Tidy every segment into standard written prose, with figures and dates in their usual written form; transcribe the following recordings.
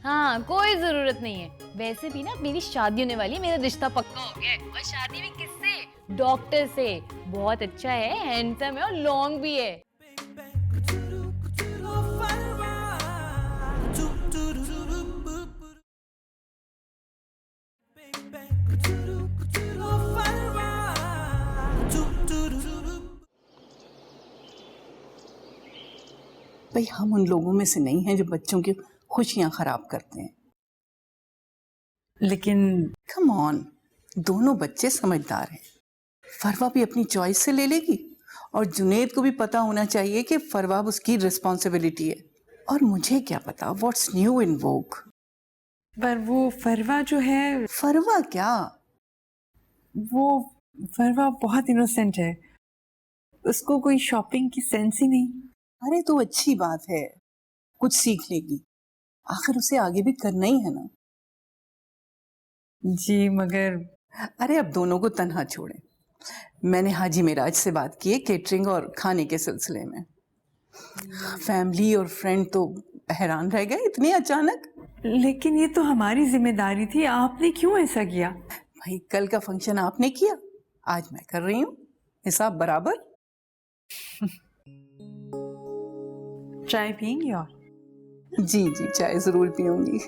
हाँ, कोई जरूरत नहीं है। वैसे भी ना मेरी शादी होने वाली है, मेरा रिश्ता पक्का हो गया है। और शादी भी किससे? डॉक्टर से। बहुत अच्छा है, हैंडसम है और लॉन्ग भी है। भाई हम उन लोगों में से नहीं हैं जो बच्चों की खुशियां खराब करते हैं। लेकिन कम ऑन, दोनों बच्चे समझदार हैं। फरवा भी अपनी चॉइस से ले लेगी और जुनेद को भी पता होना चाहिए कि फरवा उसकी रिस्पॉन्सिबिलिटी है। और मुझे क्या पता व्हाट्स न्यू इन वोग। पर वो फरवा जो है, फरवा क्या? वो फरवा बहुत इनोसेंट है। उसको कोई शॉपिंग की सेंस ही नहीं। अरे तो अच्छी बात है, कुछ सीख लेगी। आखिर उसे आगे भी करना ही है ना। जी मगर अरे अब दोनों को तन्हा छोड़ें। मैंने हाजी मिराज से बात की है केटरिंग और खाने के सिलसिले में। फैमिली और फ्रेंड तो हैरान रह गए इतनी अचानक। लेकिन ये तो हमारी जिम्मेदारी थी, आपने क्यों ऐसा किया? भाई कल का फंक्शन आपने किया, आज मैं कर रही हूँ, हिसाब बराबर। चाय पियेंगी? और जी जी चाय जरूर पीऊंगी।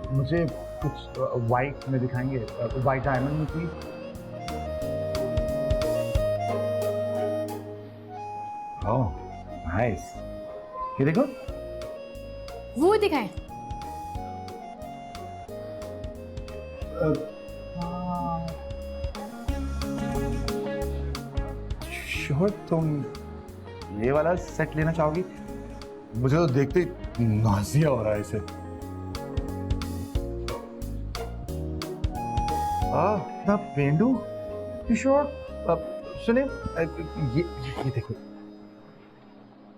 मुझे कुछ वाइट में दिखाएंगे, वाइट डायमंड में प्लीज। ओह नाइस, ये देखो। वो दिखाएं। श्योर तुम ये वाला सेट लेना चाहोगी? मुझे तो देखते ही नाज़िया हो रहा है इसे। ना पेंडू, श्योर। सुने, ये देखो।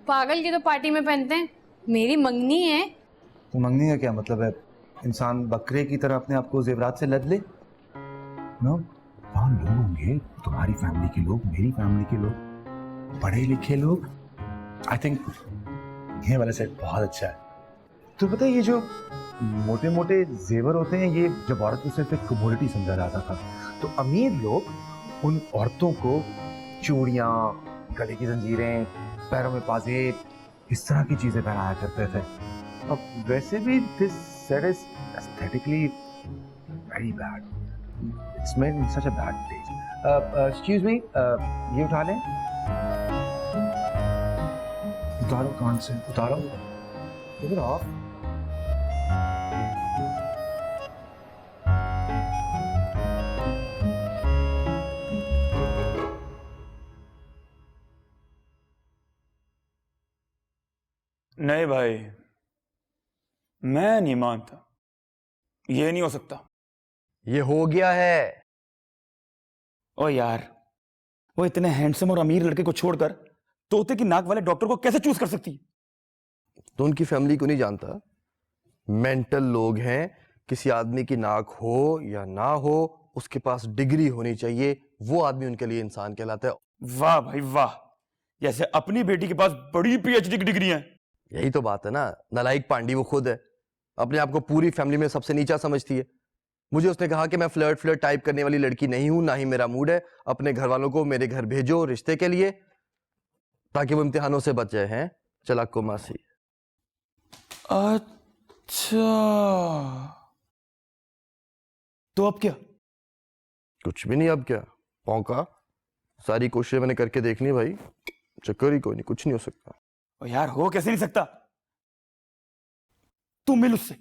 पागल की तो पार्टी में पहनते हैं, मेरी मंगनी है। तो मंगनी का क्या मतलब है? इंसान बकरे की तरह अपने आप को जेवरात से लद ले? नो, वहाँ लोग होंगे, तुम्हारी फैमिली के लोग, मेरी फैमिली के लोग, पढ़े लिखे लोग। आई थिंक ये वाला सेट बहुत अच्छा है। तो पता है ये जो मोटे मोटे जेवर होते हैं, ये जब औरत को सिर्फ एक कमोडिटी समझा जाता था, तो अमीर लोग उन औरतों को चूड़ियाँ, गले की जंजीरें, पैरों में पाजेब, इस तरह की चीजें पहनाया करते थे। अब वैसे भी this set is aesthetically very bad. It's made in such a bad taste. Excuse me, ये उठा लें? उतारो, कान से उतारो। Take it off. नहीं भाई, मैं नहीं मानता, ये नहीं हो सकता। ये हो गया है। ओ यार, वो इतने हैंडसम और अमीर लड़के को छोड़कर तोते की नाक वाले डॉक्टर को कैसे चूज कर सकती? तो उनकी फैमिली को नहीं जानता, मेंटल लोग हैं। किसी आदमी की नाक हो या ना हो, उसके पास डिग्री होनी चाहिए, वो आदमी उनके लिए इंसान कहलाता है। वाह भाई वाह, जैसे अपनी बेटी के पास बड़ी पीएचडी की डिग्री है। यही तो बात है ना, नालायक पांडी वो खुद है, अपने आप को पूरी फैमिली में सबसे नीचा समझती है। मुझे उसने कहा कि मैं फ्लर्ट टाइप करने वाली लड़की नहीं हूं, ना ही मेरा मूड है। अपने घर वालों को मेरे घर भेजो रिश्ते के लिए, ताकि वो इम्तिहानों से बच जाए। हैं चलाको मासी। अच्छा, तो अब क्या? कुछ भी नहीं, अब क्या पौका। सारी कोशिशें मैंने करके देख ली भाई, चक्कर ही कोई नहीं, कुछ नहीं हो सकता। ओ यार, हो कैसे नहीं सकता? तू मिल उससे।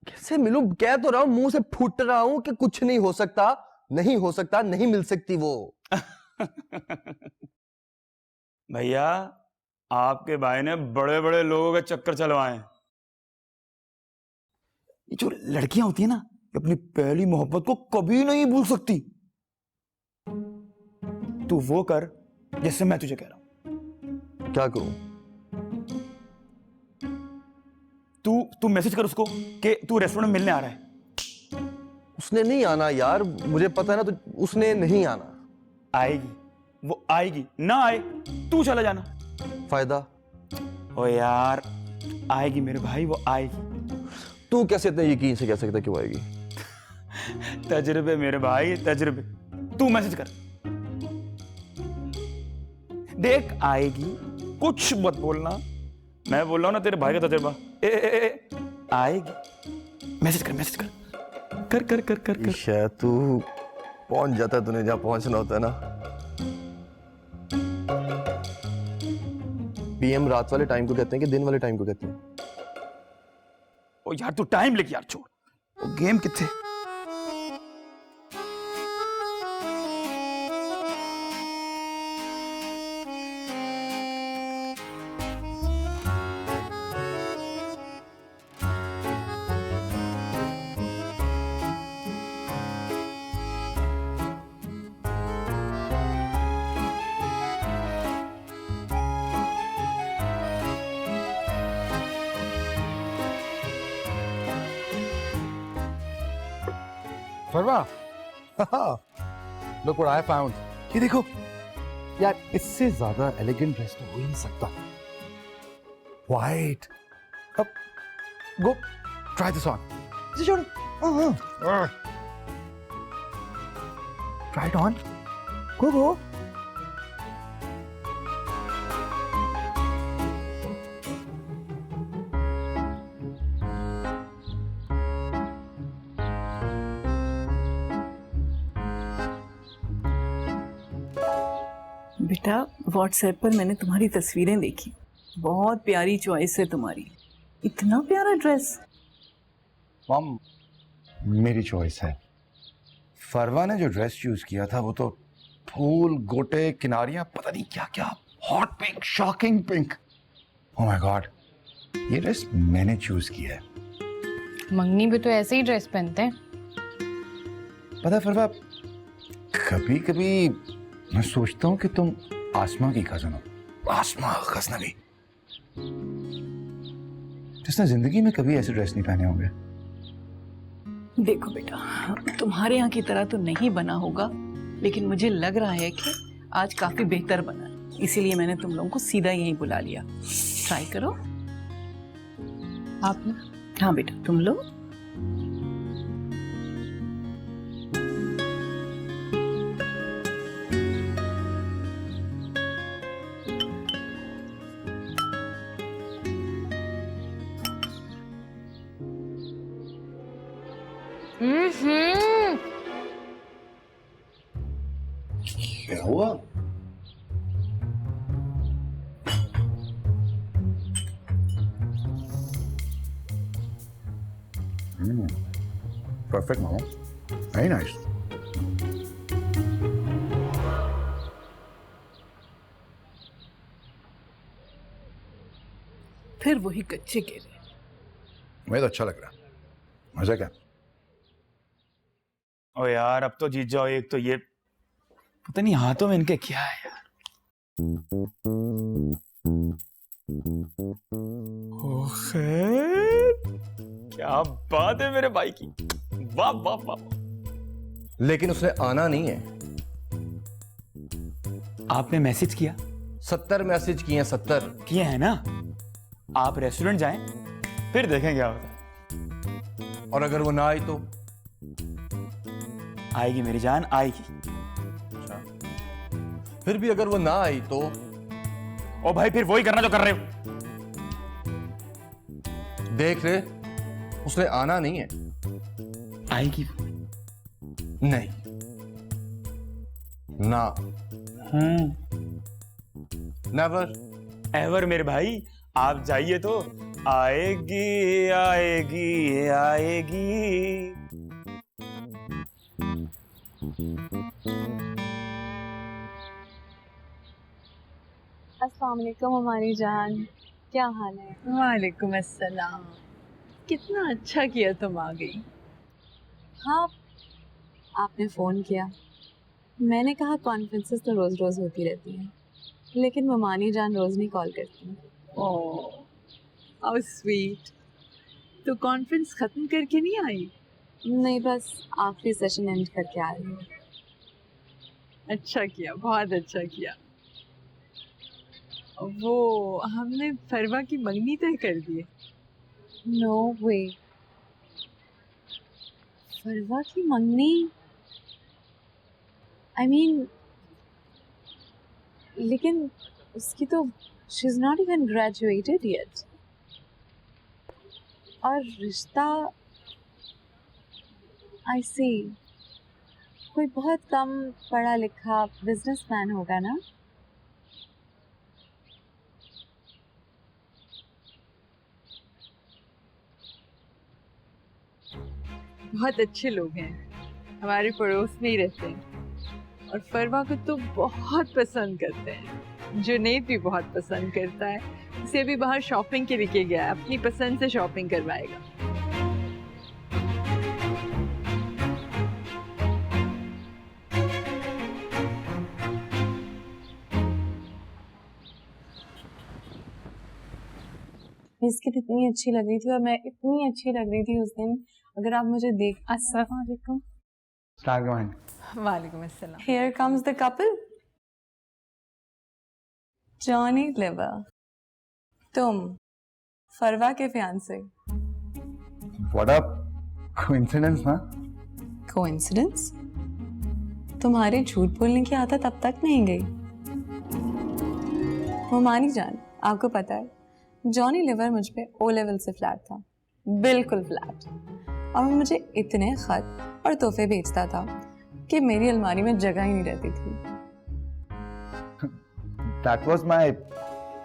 कैसे मिलूं? कह तो रहा हूं, मुंह से फूट रहा हूं कि कुछ नहीं हो सकता, नहीं हो सकता, नहीं मिल सकती वो। भैया, आपके भाई ने बड़े बड़े लोगों के चक्कर चलवाए। ये जो लड़कियां होती है ना, अपनी पहली मोहब्बत को कभी नहीं भूल सकती। तू वो कर जैसे मैं तुझे कह रहा हूं। क्या करूं? तू मैसेज कर उसको कि तू रेस्टोरेंट में मिलने आ रहा है। उसने नहीं आना यार, मुझे पता है ना, तो उसने नहीं आना। आएगी, वो आएगी, ना आए तू चला जाना। फायदा? ओ यार आएगी मेरे भाई, वो आएगी। तू कैसे इतने यकीन से कह सकता है कि वो आएगी? तजर्बे मेरे भाई, तजर्बे। तू मैसेज कर, देख आएगी, कुछ मत बोलना, मैं बोल रहा हूं ना तेरे भाई का तजर्बा। आएगी, मैसेज कर, मैसेज कर, कर कर कर कर, कर। शायद तू पहुंच जाता है, तूने जहां पहुंचना होता है ना। पीएम रात वाले टाइम को कहते हैं कि दिन वाले टाइम को कहते हैं? ओ यार तू टाइम लेके यार छोड़, वो गेम किथे। फरवा, look what I found. ये देखो यार, इससे ज्यादा एलिगेंट ड्रेस तो हो ही नहीं सकता। White. अब go try this on. Is it try it on. Go. बेटा, व्हाट्सएप पर मैंने तुम्हारी तस्वीरें देखी, बहुत प्यारी चॉइस है तुम्हारी। इतना प्यारा ड्रेस। मॉम, मेरी चॉइस है। फरवा ने जो ड्रेस चूज किया था वो तो फूल, गोटे, किनारियां, पता नहीं क्या क्या, hot pink, shocking pink. Oh my God, ये ड्रेस मैंने चूज किया है। मंगनी भी तो ऐसे ही ड्रेस पहनते हैं। पता है फरवा, कभी कभी मैं सोचता हूँ कि तुम आसमा की कजन हो। आसमा गजनवी, जिसने जिंदगी में कभी ऐसे ड्रेस नहीं पहने होंगे। देखो बेटा, तुम्हारे यहाँ की तरह तो नहीं बना होगा, लेकिन मुझे लग रहा है कि आज काफी बेहतर बना है, इसीलिए मैंने तुम लोगों को सीधा यहीं बुला लिया। ट्राई करो आप ना। हाँ बेटा, तुम लोग। क्या हुआ? Perfect, Mama. Very nice. फिर वही कच्चे केले। मुझे तो अच्छा लग रहा है। मजा क्या? ओ यार अब तो जीत जाओ एक तो, ये पता नहीं हाथों में इनके क्या है यार। क्या बात है मेरे भाई की, वाह वाह वाह। लेकिन उसने आना नहीं है। आपने मैसेज किया? 70 मैसेज किए हैं, 70 किए हैं ना। आप रेस्टोरेंट जाएं, फिर देखें क्या होता है। और अगर वो ना आई तो? आएगी मेरी जान, आएगी। फिर भी अगर वो ना आई तो? ओ भाई फिर वही करना जो कर रहे हो। देख रहे, उसने आना नहीं है। आएगी नहीं ना, नेवर एवर मेरे भाई। आप जाइए तो आएगी आएगी आएगी। अस्सलाम वालेकुम हमारी जान, क्या हाल है? वालेकुम अस्सलाम। कितना अच्छा किया तुम आ गई। हाँ, आपने फ़ोन किया। मैंने कहा कॉन्फ्रेंसेस तो रोज रोज होती रहती हैं, लेकिन ममानी जान रोज नहीं कॉल करती। Oh how sweet. तो कॉन्फ्रेंस खत्म करके नहीं आई? नहीं, बस आखिरी सेशन एंड करके आ रही हूँ। अच्छा किया, बहुत अच्छा किया। वो हमने फरवा की मंगनी तय कर दी है। नो वे, फरवा की मंगनी? आई मीन, लेकिन उसकी तो she is not even graduated yet. और रिश्ता, आई सी, कोई बहुत कम पढ़ा लिखा बिजनेसमैन होगा ना? बहुत अच्छे लोग हैं, हमारे पड़ोस में ही रहते हैं और फरवा को तो बहुत पसंद करते हैं। जुनैद भी बहुत पसंद करता है, उसे भी बाहर शॉपिंग के लिए गया है, अपनी पसंद से शॉपिंग करवाएगा। बिस्किट इतनी अच्छी लग रही थी और मैं इतनी अच्छी लग रही थी उस दिन। अगर आप मुझे देख। अस्सलाम वालेकुम। वालेकुम अस्सलाम। Here comes the couple. Johnny Liver. तुम फरवा के फियांसे। व्हाट अ कोइंसिडेंस ना। कोइंसिडेंस? तुम्हारी झूठ बोलने की आदत अब तक नहीं गई। मोमानी जान, आपको पता है जॉनी लिवर मुझ पे ओ लेवल से फ्लैट था, बिल्कुल फ्लैट। और वो मुझे इतने खत और तोहफे भेजता था कि मेरी अलमारी में जगह ही नहीं रहती थी। That was my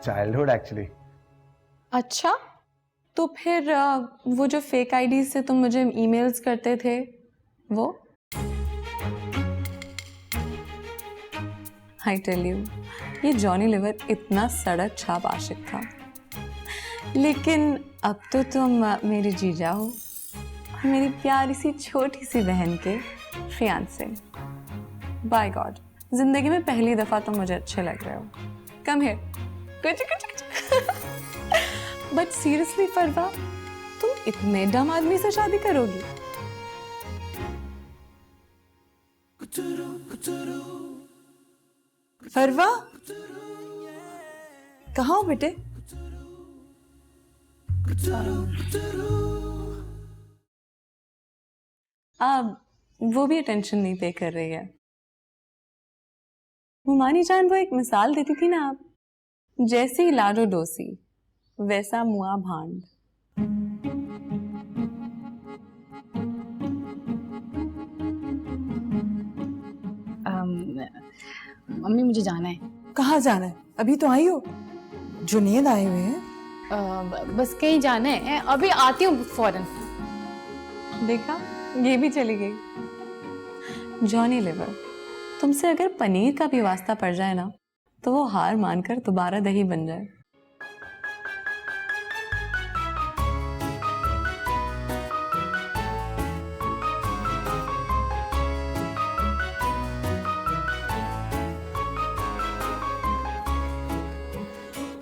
childhood actually. अच्छा, तो फिर वो जो फेक आईडी से तुम मुझे ईमेल्स करते थे वो? आई टेल यू, ये जॉनी लिवर इतना सड़क छाप आशिक था। लेकिन अब तो तुम मेरे जीजा हो और मेरी प्यारी सी छोटी सी बहन के फियांसे। बाय गॉड, जिंदगी में पहली दफा तुम मुझे अच्छे लग रहे हो। Come here. कुछ बट सीरियसली फरवा, तुम इतने डम आदमी से शादी करोगी? फरवा, कहाँ हो बेटे? अब वो भी अटेंशन नहीं पे कर रही है। मुमानी जान वो एक मिसाल देती थी ना, आप जैसी लाडो डोसी वैसा मुआ भांड। मम्मी मुझे जाना है। कहाँ जाना है? अभी तो आई हो। जुनैद आए हुए हैं। बस कहीं जाना है, अभी आती हूँ फौरन। देखा, ये भी चली गई। जॉनी लिवर, तुमसे अगर पनीर का भी वास्ता पड़ जाए ना, तो वो हार मानकर दोबारा दही बन जाए।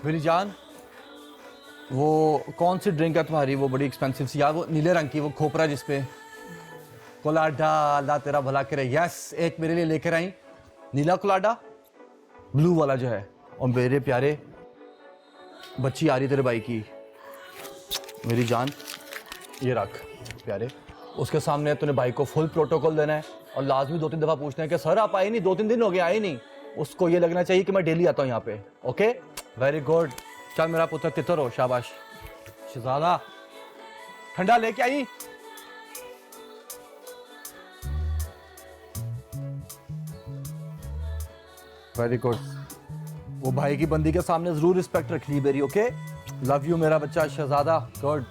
मेरी जान, वो कौन सी ड्रिंक है तुम्हारी, वो बड़ी एक्सपेंसिव सी यार, वो नीले रंग की, वो खोपरा जिसपे कोलाडा, अल्लाह तेरा भला करे। यस, एक मेरे लिए लेकर आई, नीला कोलाडा, ब्लू वाला जो है। और मेरे प्यारे, बच्ची आ रही तेरे भाई की। मेरी जान, ये रख प्यारे, उसके सामने तूने भाई को फुल प्रोटोकॉल देना है और लाजमी 2-3 दफा पूछना है कि सर आप आए नहीं, 2-3 दिन हो गए आए नहीं। उसको ये लगना चाहिए कि मैं डेली आता हूँ यहाँ पे। Okay, very good. चल मेरा पुत्र तितर हो, शाबाश। शहजादा, ठंडा लेके आई। Very good. वो भाई की बंदी के सामने जरूर रिस्पेक्ट रख ली मेरी। ओके, लव यू मेरा बच्चा शहजादा। गुड।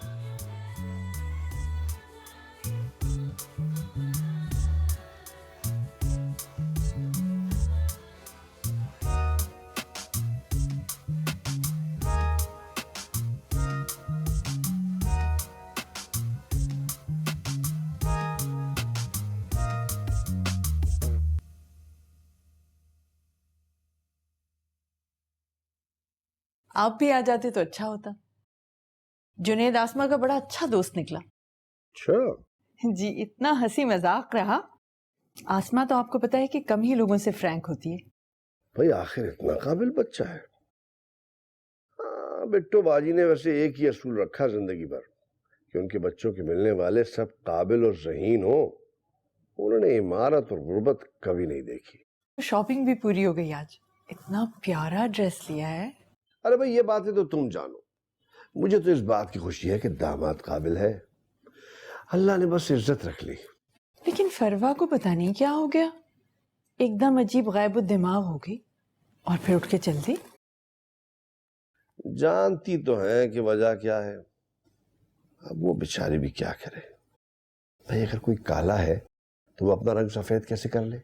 आप भी आ जाते तो अच्छा होता। जुनेद आसमा का बड़ा अच्छा दोस्त निकला। अच्छा। जी, इतना हंसी मजाक रहा। आसमा तो आपको पता है कि कम ही लोगों से फ्रैंक होती है। भाई आखिर इतना काबिल बच्चा है। हाँ, बिट्टो बाजी ने वैसे एक ही असूल रखा जिंदगी भर कि उनके बच्चों के मिलने वाले सब काबिल और ज़हीन हो। उन्होंने इमारत और गुर्बत कभी नहीं देखी। शॉपिंग भी पूरी हो गई आज। इतना प्यारा ड्रेस लिया है। अरे भाई ये बातें तो तुम जानो, मुझे तो इस बात की खुशी है कि दामाद काबिल है। अल्लाह ने बस इज्जत रख ली। लेकिन फरवा को पता नहीं क्या हो गया, एकदम अजीब गायब दिमाग हो गई और फिर उठ के चल दी। जानती तो है कि वजह क्या है, अब वो बेचारी भी क्या करे। भाई अगर कोई काला है तो वो अपना रंग सफेद कैसे कर ले।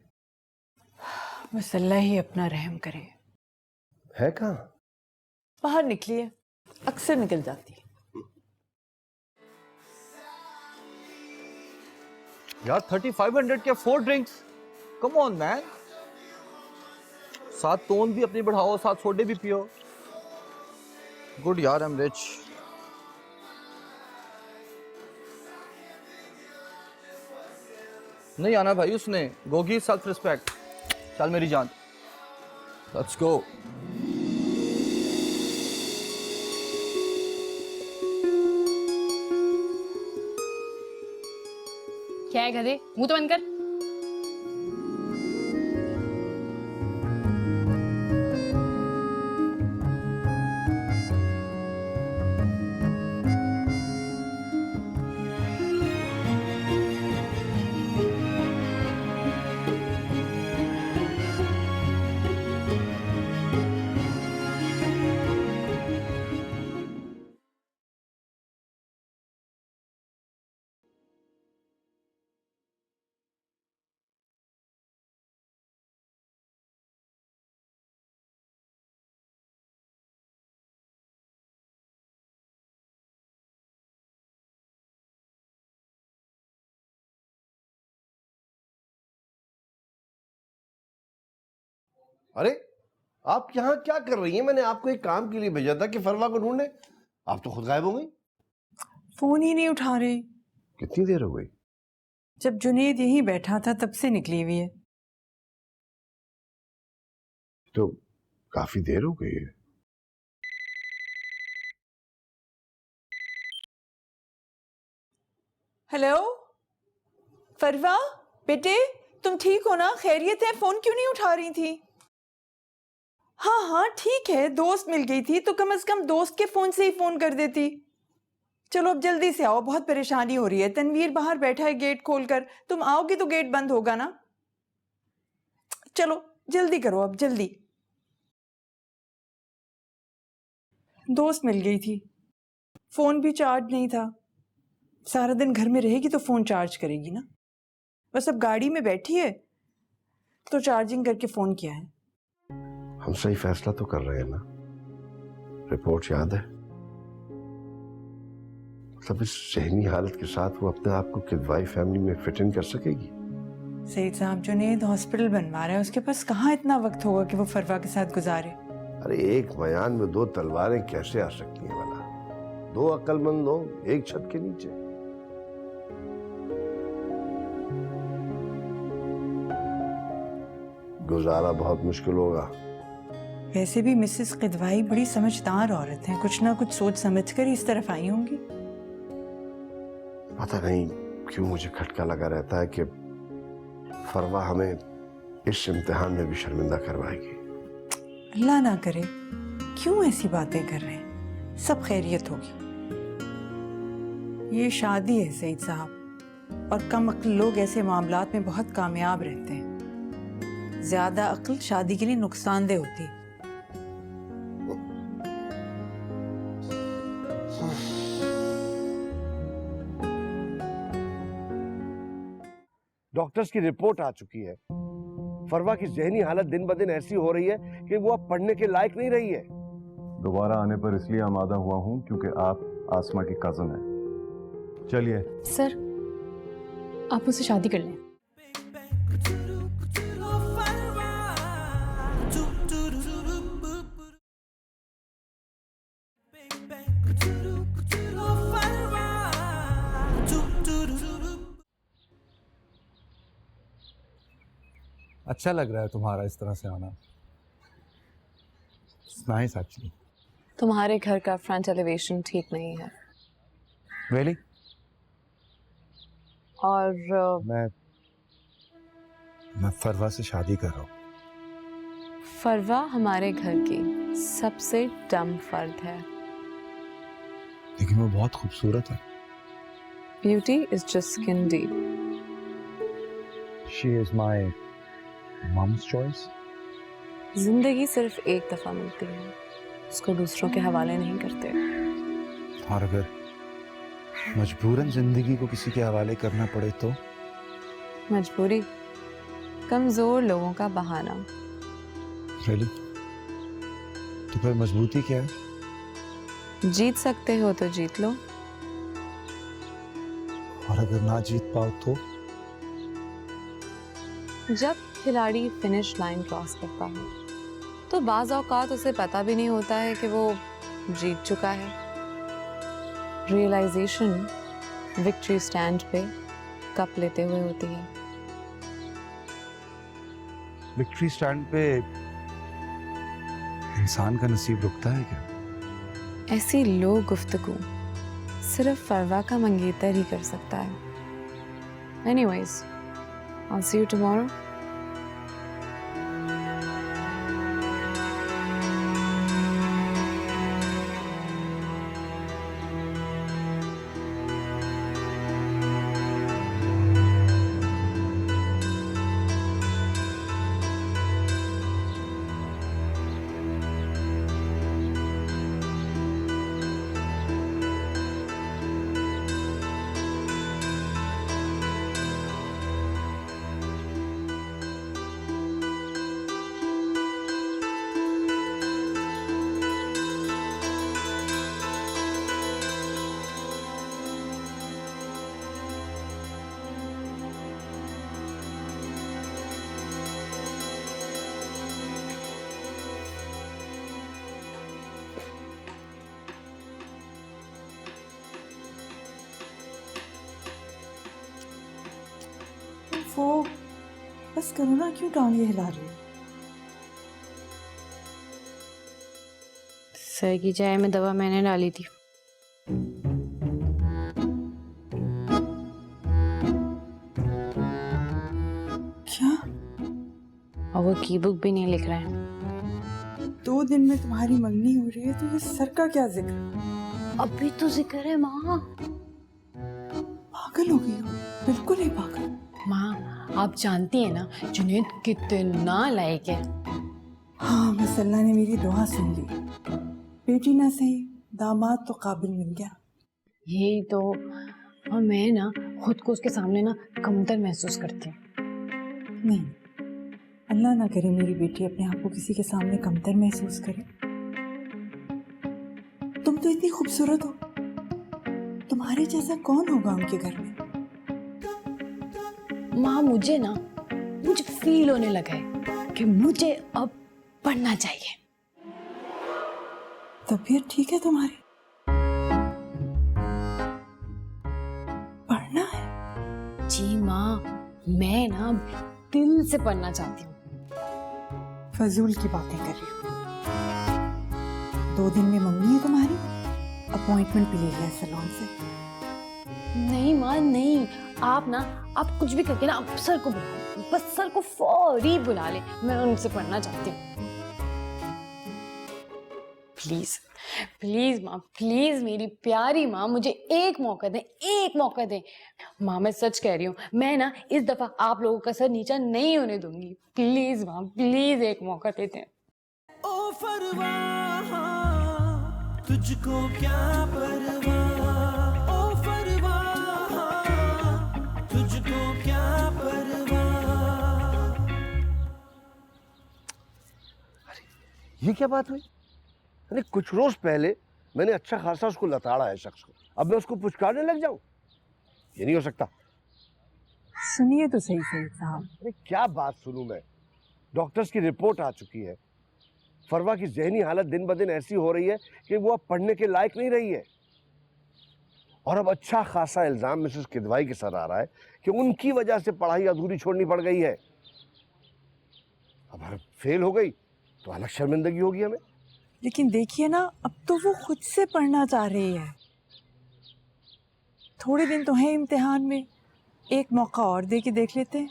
बस अल्लाह ही अपना रहम करे। है कहाँ? बाहर निकली है, अक्सर निकल जाती है। यार 3500 के 4 ड्रिंक्स, कम ऑन मैन। साथ टोन भी अपनी बढ़ाओ, साथ सोडे भी पियो। गुड यार, आई एम रिच। नहीं आना भाई उसने, गोगी सेल्फ रिस्पेक्ट। चल मेरी जान, लेट्स गो। क्या है गधे, मुंह तो बंद कर। अरे आप यहाँ क्या कर रही हैं? मैंने आपको एक काम के लिए भेजा था कि फरवा को ढूंढने, आप तो खुद गायब हो गई। फोन ही नहीं उठा रहे। कितनी देर हो गई? जब जुनेद यहीं बैठा था तब से निकली हुई है। तो काफी देर हो गई है। हेलो फरवा, बेटे तुम ठीक हो ना? खैरियत है? फोन क्यों नहीं उठा रही थी? हाँ हाँ ठीक है, दोस्त मिल गई थी तो कम से कम दोस्त के फोन से ही फोन कर देती। चलो अब जल्दी से आओ, बहुत परेशानी हो रही है। तनवीर बाहर बैठा है गेट खोलकर, तुम आओगी तो गेट बंद होगा ना। चलो जल्दी करो अब, जल्दी। दोस्त मिल गई थी, फोन भी चार्ज नहीं था। सारा दिन घर में रहेगी तो फोन चार्ज करेगी ना। बस अब गाड़ी में बैठी है तो चार्जिंग करके फोन किया है। हम सही फैसला तो कर रहे हैं ना? रिपोर्ट याद है? सब इस ज़हनी हालत के साथ वो अपने आप को किदवाई फैमिली में फिट इन कर सकेगी? सईद साहब, जुनेद हॉस्पिटल बनवा रहा है, उसके पास कहाँ इतना वक्त होगा कि वो फरवा के साथ गुजारे। अरे एक बयान में दो तलवारें कैसे आ सकती हैं भला? दो अक्लमंद लोग एक छत के नीचे। गुजारा बहुत मुश्किल होगा। वैसे भी मिसेस किदवाई बड़ी समझदार औरत हैं, कुछ ना कुछ सोच समझ कर इस तरफ आई होंगी। पता नहीं क्यों मुझे खटका लगा रहता है कि फरवा हमें इस इम्तिहान में भी शर्मिंदा करवाएगी। अल्लाह ना करे, क्यों ऐसी बातें कर रहे हैं? सब खैरियत होगी। ये शादी है सईद साहब, और कम अक्ल लोग ऐसे मामलात में बहुत कामयाब रहते हैं। ज्यादा अक्ल शादी के लिए नुकसानदेह होती। डॉक्टर्स की रिपोर्ट आ चुकी है। फरवा की ज़हनी हालत दिन ब दिन ऐसी हो रही है कि वो अब पढ़ने के लायक नहीं रही है। दोबारा आने पर इसलिए आमादा हुआ हूं क्योंकि आप आसमा की कजन हैं। चलिए। सर, आप मुझसे शादी कर लें। अच्छा लग रहा है तुम्हारा इस तरह से आना। It's nice actually. तुम्हारे घर का फ्रंट एलिवेशन ठीक नहीं है Really? और मैं फरवा से शादी कर रहा हूँ। फरवा हमारे घर की सबसे डम फर्द है। लेकिन वो बहुत खूबसूरत है। Beauty is just skin deep. She is my mom's choice. जिंदगी सिर्फ एक दफा मिलती है, उसको दूसरों के हवाले नहीं करते। और अगर मजबूरन जिंदगी को किसी के हवाले करना पड़े तो? मजबूरी कमजोर लोगों का बहाना। Really? तो फिर मजबूती क्या है? जीत सकते हो तो जीत लो, और अगर ना जीत पाओ तो? जब खिलाड़ी फिनिश लाइन क्रॉस करता है तो बाज औकात उसे पता भी नहीं होता है कि वो जीत चुका है। रियलाइजेशन विक्ट्री स्टैंड पे कप लेते हुए होती है। विक्ट्री स्टैंड पे इंसान का नसीब रुकता है क्या? ऐसी लो गुफ्तगू सिर्फ फरवा का मंगेतर ही कर सकता है। Anyways, I'll see you tomorrow. वो बस करो ना, क्यों टांगे हिला रही हो? सर की चाय में दवा मैंने डाली थी। क्या? और वो की बुक भी नहीं लिख रहा है। 2 दिन में तुम्हारी मंगनी हो रही है तो ये सर का क्या जिक्र? अभी तो जिक्र है माँ। पागल हो गई हो? बिल्कुल ही पागल। माँ आप जानती है ना जुनैद कितना लायक है। हाँ, बस अल्लाह ने मेरी दुआ सुन ली। बेटी ना सही, दामाद तो काबिल मिल गया। यही तो। और मैं ना खुद को उसके सामने ना कमतर महसूस करती हूँ। नहीं, अल्लाह ना करे मेरी बेटी अपने आप को किसी के सामने कमतर महसूस करे। तुम तो इतनी खूबसूरत हो, तुम्हारे जैसा कौन होगा उनके घर में? माँ मुझे फील होने लगा है कि मुझे अब पढ़ना चाहिए। तबीयत ठीक है तुम्हारी? पढ़ना है? जी माँ, मैं ना दिल से पढ़ना चाहती हूँ। फजूल की बातें कर रही हो। 2 दिन में मंगनी है तुम्हारी, अपॉइंटमेंट भी ले लिया सैलून से। नहीं माँ नहीं, आप कुछ भी करके ना आप सर को बुला, बस सर को फौरी बुला ले। मैं उनसे पढ़ना चाहती हूँ। प्लीज प्लीज माँ, प्लीज मेरी प्यारी माँ, मुझे एक मौका दें, एक मौका दें। माँ मैं सच कह रही हूँ, मैं ना इस दफा आप लोगों का सर नीचा नहीं होने दूंगी। प्लीज माँ, प्लीज एक मौका देते हैं। ओ फरवा तुझको क्या परवाह, ओ फरवा तुझको क्या परवाह। ये क्या बात हुई? अरे कुछ रोज पहले मैंने अच्छा खासा उसको लताड़ा है शख्स को, अब मैं उसको पुचकारने लग जाऊं? ये नहीं हो सकता। सुनिए तो सही साहब। अरे क्या बात सुनूं मैं? डॉक्टर्स की रिपोर्ट आ चुकी है। फरवा की जहनी हालत दिन ब दिन ऐसी हो रही है कि वो अब पढ़ने के लायक नहीं रही है। और अब अच्छा खासा इल्जाम मिसेस किदवाई के सर आ रहा है कि उनकी वजह से पढ़ाई अधूरी छोड़नी पड़ गई है। अब अगर फेल हो गई तो अलग शर्मिंदगी होगी हमें। लेकिन देखिए ना, अब तो वो खुद से पढ़ना चाह रही है। थोड़े दिन तो है इम्तिहान में, एक मौका और दे के देख लेते हैं।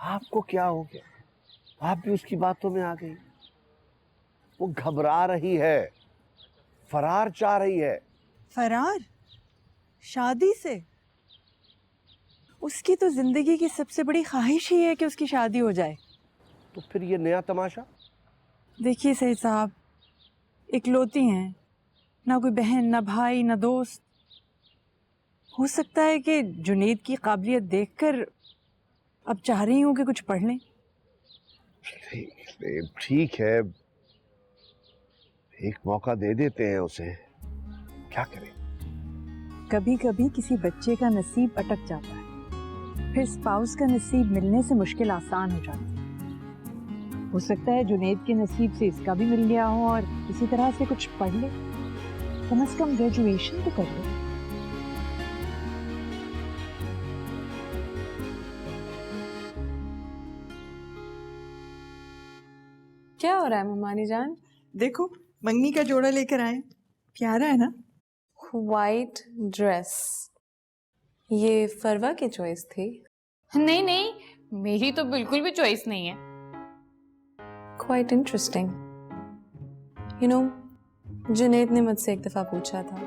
आपको क्या हो गया? आप भी उसकी बातों में आ गई। वो घबरा रही है, फरार चाह रही है। फरार? शादी से? उसकी तो जिंदगी की सबसे बड़ी ख्वाहिश ही है कि उसकी शादी हो जाए। तो फिर ये नया तमाशा? देखिए सही साहब, इकलौती हैं, ना कोई बहन, ना भाई, ना दोस्त। हो सकता है कि जुनेद की काबिलियत देखकर अब चाह रही हूँ कि कुछ पढ़ लें। ठीक है, एक मौका दे देते हैं उसे, क्या करें। कभी कभी किसी बच्चे का नसीब अटक जाता है, फिर स्पाउस का नसीब मिलने से मुश्किल आसान हो जाती है। हो सकता है जुनेद के नसीब से इसका भी मिल गया हो और इसी तरह से कुछ पढ़ ले, कम से कम ग्रेजुएशन तो कर ले। क्या हो रहा है मम्मानी जान? देखो, मंगनी का जोड़ा लेकर आए, प्यारा है ना? वाइट ड्रेस, ये फरवा की चॉइस थी? नहीं नहीं, मेरी तो बिल्कुल भी चॉइस नहीं है। Quite interesting. You know, Junaid ने मुझसे एक दफ़ा पूछा था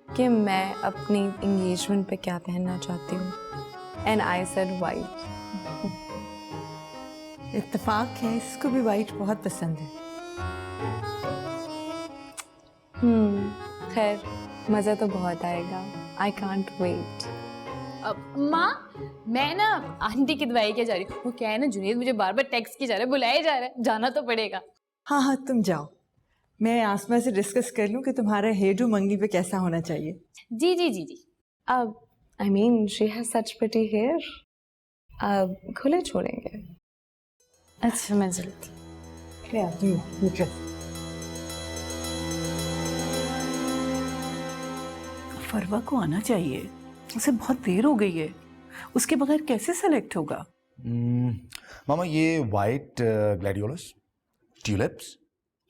कि मैं अपनी एंगेजमेंट पे क्या पहनना चाहती हूँ, एंड आई सेड वाइट। इत्तेफाक है, इसको भी वाइट बहुत पसंद है। खैर, मज़ा तो बहुत आएगा। I can't wait. अब माँ, मैं ना आंटी की दवाई के जा रही हूँ। वो क्या है ना, जुनेद मुझे बार बार टेक्स्ट किया जा रहा है, बुलाया जा रहा है, जाना तो पड़ेगा। हाँ हाँ, तुम जाओ, मैं आसमा से डिस्कस कर लूँ कि तुम्हारा हेयर डू मंगनी पे कैसा होना चाहिए। जी जी जी जी। अब I mean she has such pretty hair, अब खुले छोड़ेंगे? अच्छा, मैं जल्दी। ले आती हूँ ये ड्रेस। फरवा को आना चाहिए, उसे बहुत देर हो गई है, उसके बगैर कैसे सेलेक्ट होगा? मामा, ये वाइट ग्लैडियोलस, ट्यूलिप्स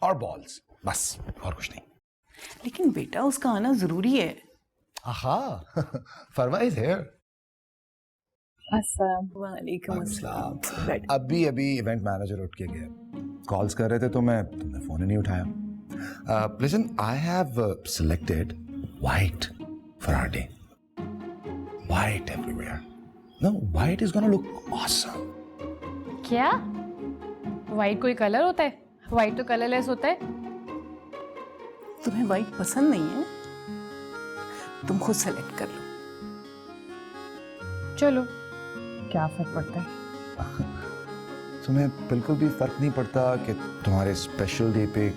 और बॉल्स, बस और कुछ नहीं। लेकिन बेटा, उसका आना जरूरी है। आहा, फरवा इज हियर। वालेकुम अस्सलाम। अभी इवेंट मैनेजर उठ के गया, कॉल्स कर रहे थे तो तुमने फोन ही नहीं उठाया। Listen, I have selected white for our day. White everywhere. No, white is gonna look awesome. क्या वाइट कोई कलर होता है? वाइट तो कलरलेस होता है। तुम्हें वाइट पसंद नहीं है? तुम खुद सेलेक्ट कर लो। चलो, क्या फर्क पड़ता है? तुम्हें बिल्कुल भी फर्क नहीं पड़ता कि तुम्हारे स्पेशल डे पे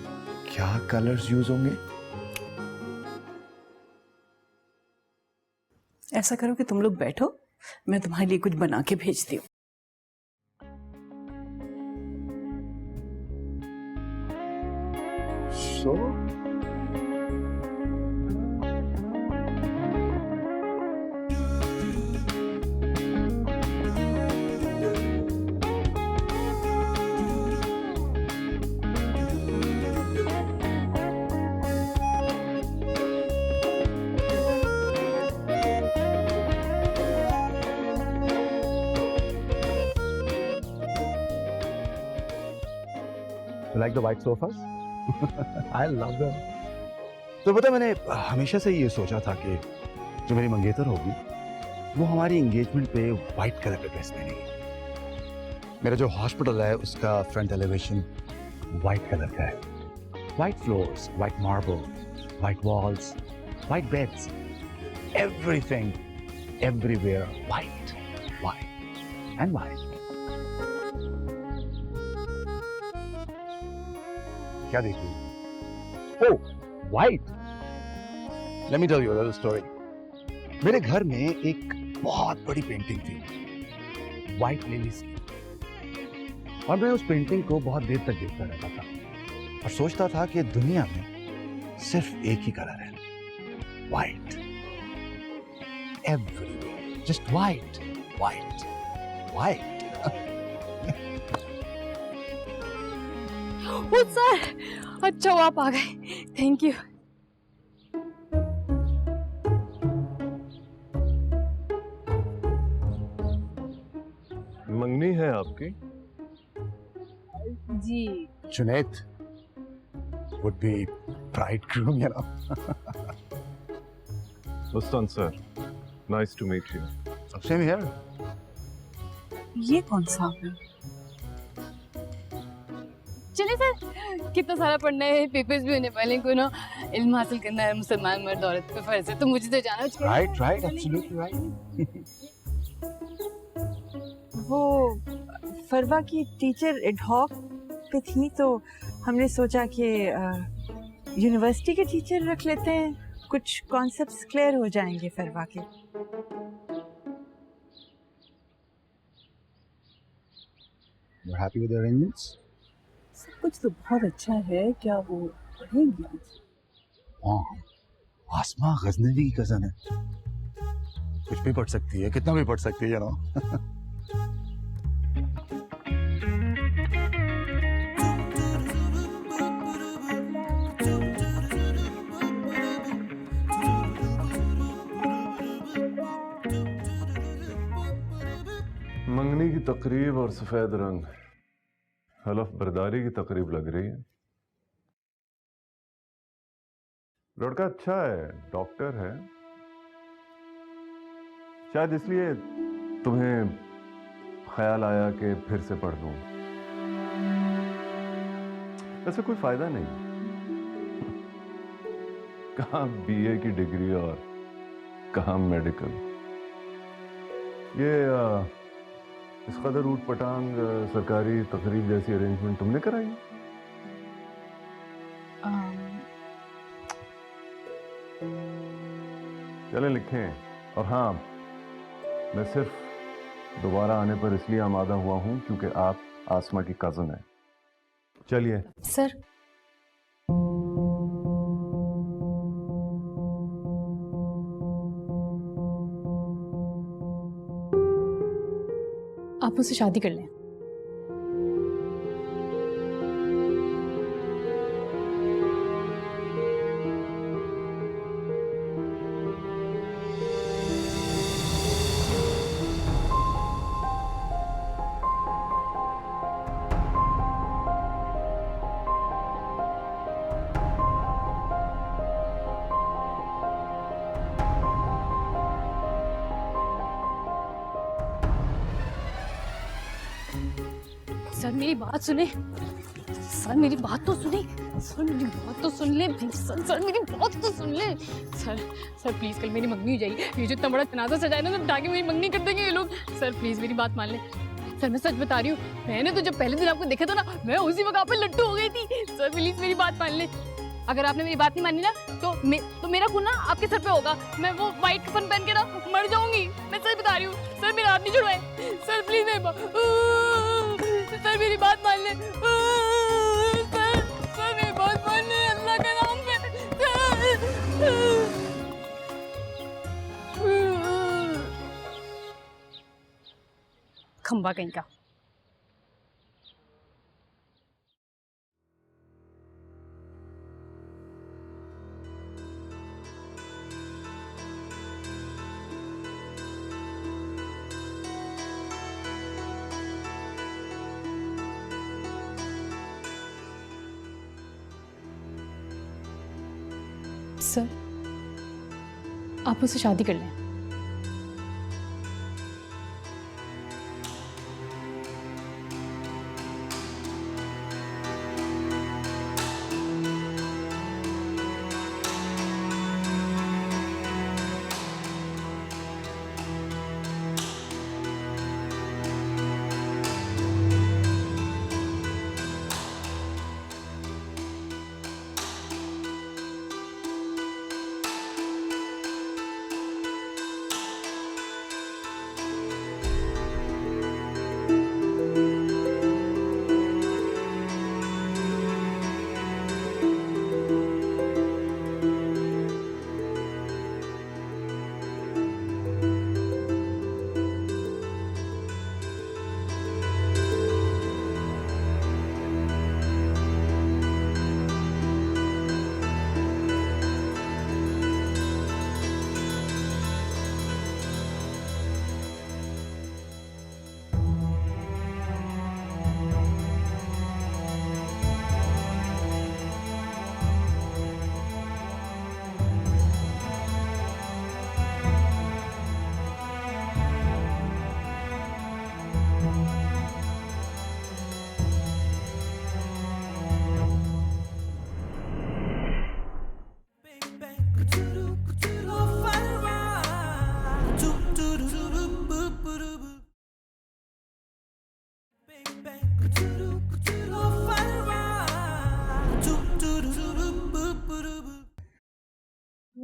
क्या कलर्स यूज होंगे? ऐसा करो कि तुम लोग बैठो, मैं तुम्हारे लिए कुछ बना के भेजती हूँ। So? You like the white sofas? I love them. तो पता, मैंने हमेशा से ये सोचा था कि जो मेरी मंगेतर होगी वो हमारी एंगेजमेंट पे वाइट कलर का ड्रेस पहनेगी। मेरा जो हॉस्पिटल है उसका फ्रंट एलिवेशन वाइट कलर का है। White floors, white marble, white walls, white beds, everything, everywhere white, white and white. क्या देख रही हो? Oh, white. Let me tell you a little story. मेरे घर में एक बहुत बड़ी पेंटिंग थी, व्हाइट लिलीज की, और मैं उस पेंटिंग को बहुत देर तक देखता रहता था और सोचता था कि दुनिया में सिर्फ एक ही कलर है, white. Everywhere just white, white, white. Oh sir, अच्छा हुआ आप आ गए, थैंक यू। मंगनी है आपकी? जी। Junaid would be bridegroom, you know. Mustan sir, nice to meet you. Same here. ये कौन सा है? चलिए सर, कितना सारा पढ़ना है, पेपर्स भी होने वाले हैं, को ना इल्म हासिल करना है, मुसलमान मर्द औरत पे फर्ज है, तो मुझे तो जाना चाहिए। Right, absolutely right. वो फरवा की टीचर एडहॉक पे थी, तो हमने सोचा कि यूनिवर्सिटी के टीचर रख लेते हैं, कुछ कॉन्सेप्ट्स क्लियर हो जाएंगे फरवा के। You're happy with the arrangements? सब कुछ तो बहुत अच्छा है, क्या वो पढ़ेंगी आज? हाँ, आसमा गजनवी की कजन है, कुछ भी पढ़ सकती है, कितना भी पढ़ सकती है, you know. मंगनी की तकरीब और सफेद रंग हलफ बरदारी की तकरीब लग रही है। लड़का अच्छा है, डॉक्टर है, शायद इसलिए तुम्हें ख्याल आया कि फिर से पढ़ लूं। वैसे कोई फायदा नहीं, कहाँ बीए की डिग्री और कहाँ मेडिकल। ये इस कदर ऊट पटांग सरकारी तकरीब जैसी अरेंजमेंट तुमने कराई? चले लिखें। और हाँ, मैं सिर्फ दोबारा आने पर इसलिए आमादा हुआ हूं क्योंकि आप आसमा की कजन है। चलिए। सर, आप मुझसे शादी कर लें। सर मेरी बात सुने, सर मेरी बात तो सुने, सर मेरी बात तो सुन ले, सर मेरी बात तो सुन ले। सर प्लीज कल मेरी मंगनी हो जाएगी, ये जो इतना बड़ा तनाजा सजाया ना, ताकि मेरी मंगनी कर देंगे ये लोग। सर प्लीज मेरी बात मान ले। सर मैं सच बता रही हूँ, मैंने तो जब पहले दिन आपको देखा था ना, मैं उसी वक्त आप पे लट्टू हो गई थी। सर प्लीज मेरी बात मान ले, अगर आपने मेरी बात नहीं मानी ना तो मेरा खून ना आपके सर पे होगा, मैं वो व्हाइट कफन पहन के ना मर जाऊंगी। मैं सच बता रही हूँ। सर मेरा हाथ नहीं छुड़वाए, सर प्लीज सर मेरी बात मान ले। सर मेरी बात मान ले, अल्लाह के नाम पे। खंबा कहीं का। सर, आप मुझसे शादी कर लें।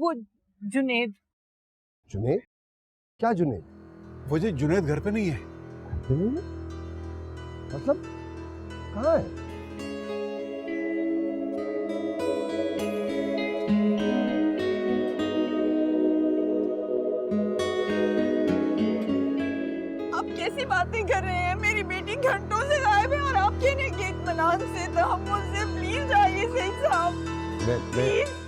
वो जुनेद। जुनेद? क्या जुनेद? वो जी जुनेद घर पे नहीं है। मतलब कहाँ है? आप कैसी बातें कर रहे हैं? मेरी बेटी घंटों से गायब है और आप कहने के इत्मीनान से, तो हम मुझसे प्लीज आइए सही साहब, मैं प्लीज।